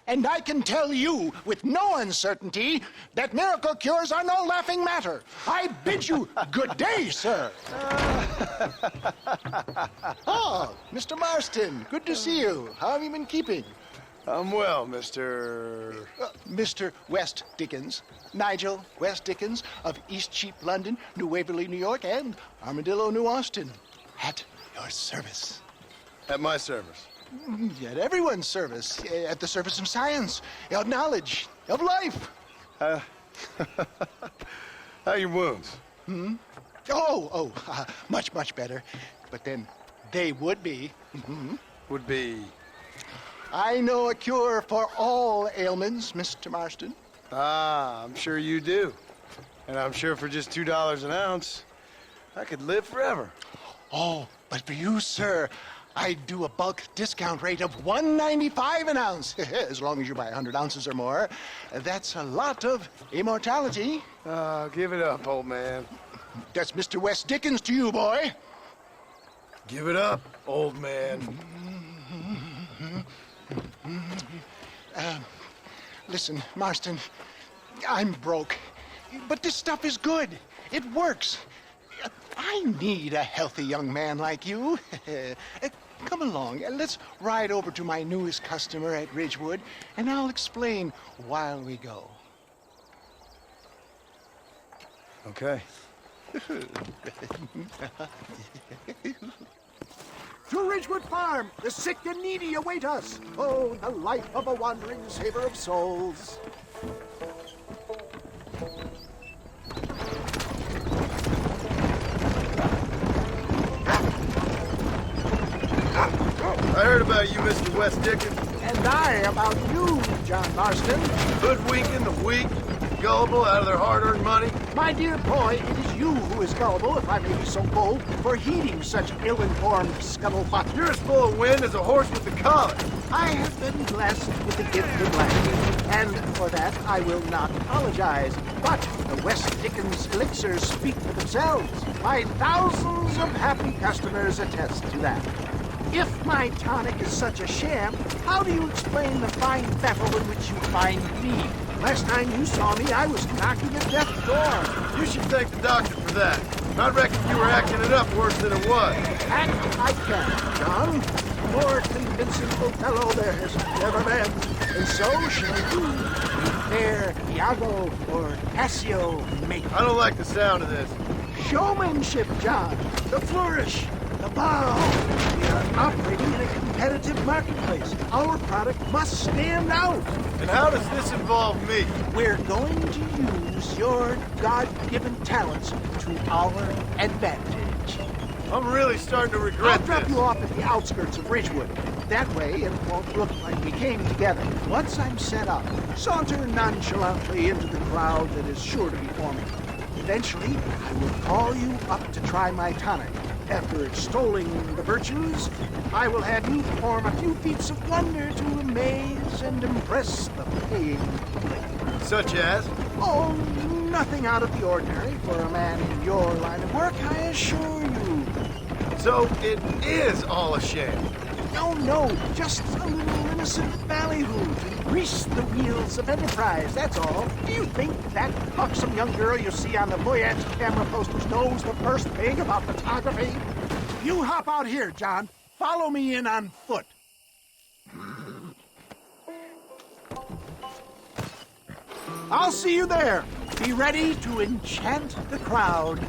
And I can tell you with no uncertainty that miracle cures are no laughing matter. I bid you good day, sir. Oh, Mr. Marston, good to see you. How have you been keeping? I'm well, Mr. Mr. West Dickens. Nigel West Dickens of Eastcheap, London, New Waverly, New York, and Armadillo, New Austin. At your service. At my service. At everyone's service. At the service of science, of knowledge, of life. How are your wounds? Much, much better. But then they would be. Would be... I know a cure for all ailments, Mr. Marston. Ah, I'm sure you do. And I'm sure for just $2 an ounce, I could live forever. Oh, but for you, sir, I'd do a bulk discount rate of $1.95 an ounce, as long as you buy 100 ounces or more. That's a lot of immortality. Give it up, old man. That's Mr. West Dickens to you, boy. Give it up, old man. Listen, Marston, I'm broke, but this stuff is good. It works. I need a healthy young man like you. Come along, let's ride over to my newest customer at Ridgewood, and I'll explain while we go. Okay. To Ridgewood Farm, the sick and needy await us. Oh, the life of a wandering saver of souls. I heard about you, Mr. West Dickens. And I about you, John Marston. Hoodwinking the weak, gullible out of their hard-earned money. My dear boy, it is you who is gullible, if I may be so bold, for heeding such ill-informed scuttlebutt. You're as full of wind as a horse with the collar. I have been blessed with the gift of laughter, and for that I will not apologize. But the West Dickens elixirs speak for themselves. My thousands of happy customers attest to that. If my tonic is such a sham, how do you explain the fine battle in which you find me? Last time you saw me, I was knocking at death's door. You should thank the doctor for that. I reckon you were acting it up worse than it was. Act I can, John. More convincing Othello there has never been. And so shall you, fair Iago or Cassio make. I don't like the sound of this. Showmanship, John. The flourish. The bow. We are operating in a competitive marketplace. Our product must stand out. And how does this involve me? We're going to use your God-given talents to our advantage. I'm really starting to regret I'll drop this. you off at the outskirts of Ridgewood. That way it won't look like we came together. Once I'm set up, saunter nonchalantly into the crowd that is sure to be forming. Eventually, I will call you up to try my tonic. After extolling the virtues, I will have you perform a few feats of wonder to amaze and impress the paying public. Such as? Oh, nothing out of the ordinary for a man in your line of work, I assure you. So it is all a sham. No, just a little innocent ballyhoo to grease the wheels of enterprise, that's all. Do you think that buxom young girl you see on the voyage camera posters knows the first thing about photography? You hop out here, John. Follow me in on foot. I'll see you there. Be ready to enchant the crowd.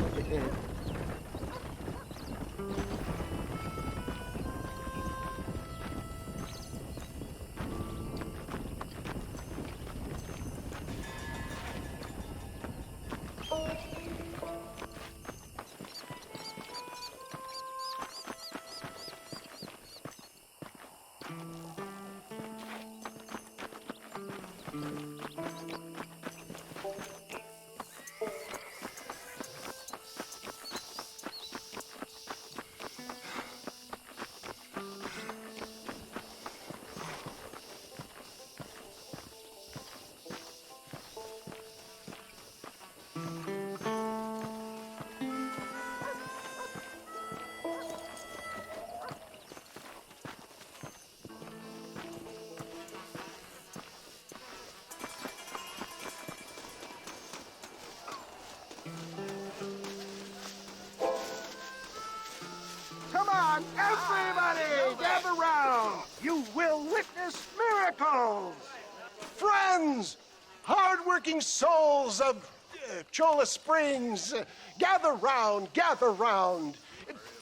hardworking souls of Cholla Springs, gather round, gather round.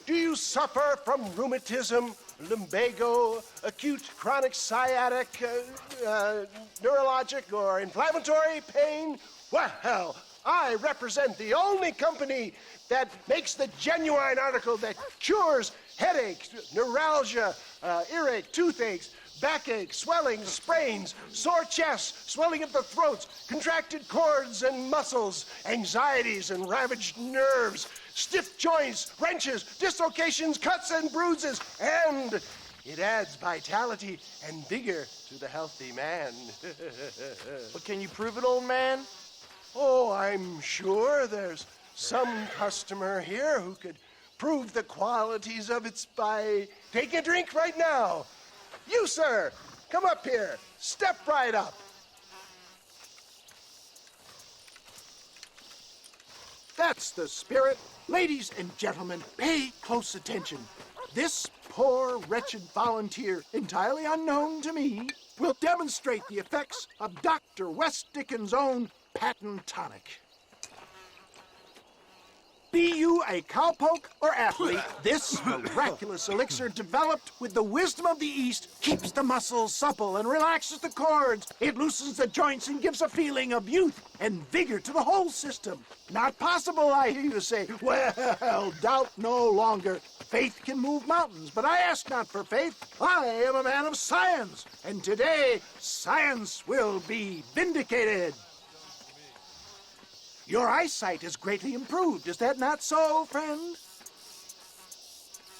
Do you suffer from rheumatism, lumbago, acute chronic sciatic, neurologic, or inflammatory pain? Well, I represent the only company that makes the genuine article that cures headaches, neuralgia, earache, toothaches, backache, swelling, sprains, sore chests, swelling of the throats, contracted cords and muscles, anxieties and ravaged nerves, stiff joints, wrenches, dislocations, cuts and bruises, and it adds vitality and vigor to the healthy man. But can you prove it, old man? Oh, I'm sure there's some customer here who could prove the qualities of it by taking a drink right now. You, sir, come up here. Step right up. That's the spirit. Ladies and gentlemen, pay close attention. This poor, wretched volunteer, entirely unknown to me, will demonstrate the effects of Dr. West Dickens' own patent tonic. Be you a cowpoke or athlete, this miraculous elixir developed with the wisdom of the East keeps the muscles supple and relaxes the cords. It loosens the joints and gives a feeling of youth and vigor to the whole system. Not possible, I hear you say. Well, doubt no longer. Faith can move mountains, but I ask not for faith. I am a man of science, and today science will be vindicated. Your eyesight is greatly improved. Is that not so, friend?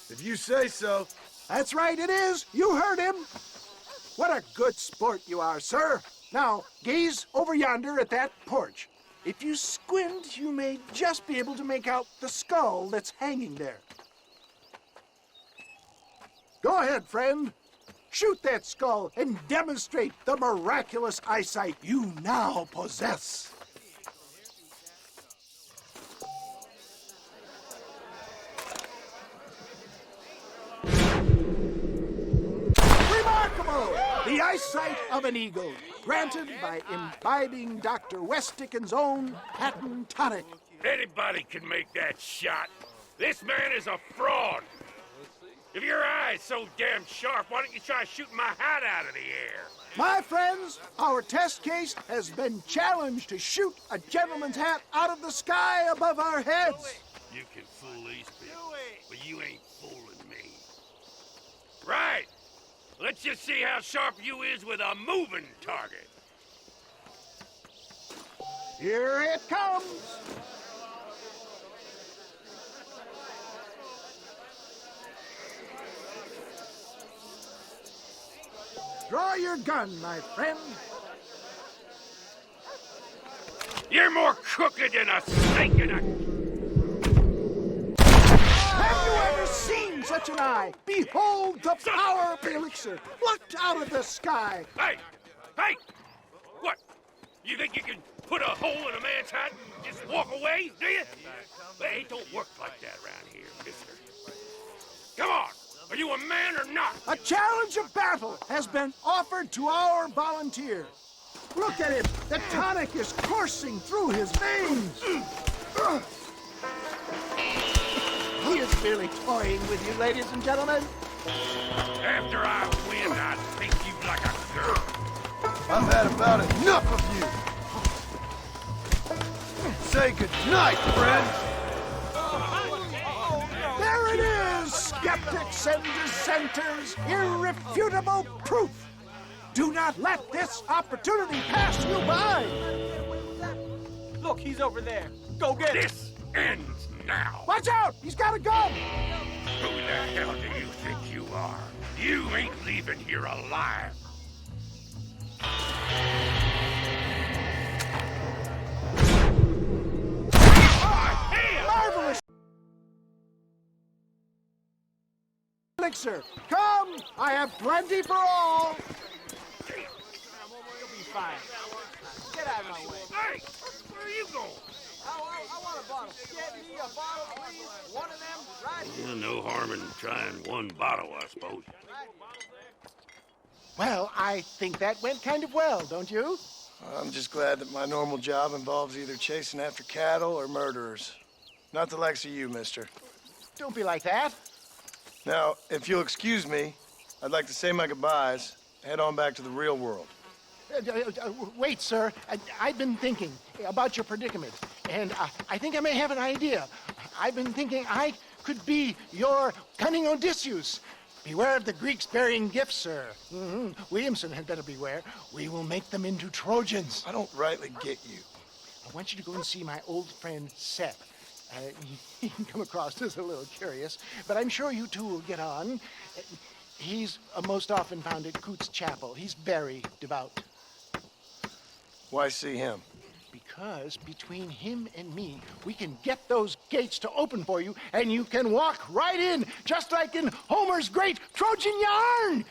If you say so. That's right, it is. You heard him. What a good sport you are, sir. Now, gaze over yonder at that porch. If you squint, you may just be able to make out the skull that's hanging there. Go ahead, friend. Shoot that skull and demonstrate the miraculous eyesight you now possess. The eyesight of an eagle, granted by imbibing Dr. West Dickens' own patent tonic. Anybody can make that shot. This man is a fraud. If your eye's so damn sharp, why don't you try shooting my hat out of the air? My friends, our test case has been challenged to shoot a gentleman's hat out of the sky above our heads. You can fool these people, but you ain't fooling me. Right. Let's just see how sharp you is with a moving target. Here it comes. Draw your gun, my friend. You're more crooked than a snake in a... Have you ever seen such an eye? Behold the power of the elixir, plucked out of the sky. Hey! Hey! What? You think you can put a hole in a man's hat and just walk away, do you? Hey, it don't work like that around here, mister. Come on! Are you a man or not? A challenge of battle has been offered to our volunteer. Look at him. The tonic is coursing through his veins. He is merely toying with you, ladies and gentlemen. After I win, I think you like a girl. I've had about enough of you. Say goodnight, friend. There it is, skeptics and dissenters, irrefutable proof. Do not let this opportunity pass you by. Look, he's over there. Go get him. This ends now. Watch out, he's got a gun. Who the hell do you think you are? You ain't leaving here alive. Marvelous elixir. Come, I have plenty for all. You'll be fine. Get out of my way. Hey, where are you going? I want a bottle. Get me a bottle, please. One of them, right? Yeah, no harm in trying one bottle, I suppose. Well, I think that went kind of well, don't you? I'm just glad that my normal job involves either chasing after cattle or murderers. Not the likes of you, mister. Don't be like that. Now, if you'll excuse me, I'd like to say my goodbyes, head on back to the real world. Wait, sir. I've been thinking about your predicament, and I think I may have an idea. I've been thinking I could be your cunning Odysseus. Beware of the Greeks burying gifts, sir. Williamson had better beware. We will make them into Trojans. I don't rightly get you. I want you to go and see my old friend Seth. He can come across as a little curious, but I'm sure you two will get on. He's most often found at Coots Chapel. He's very devout. Why see him? Because between him and me, we can get those gates to open for you, and you can walk right in, just like in Homer's great Trojan yarn!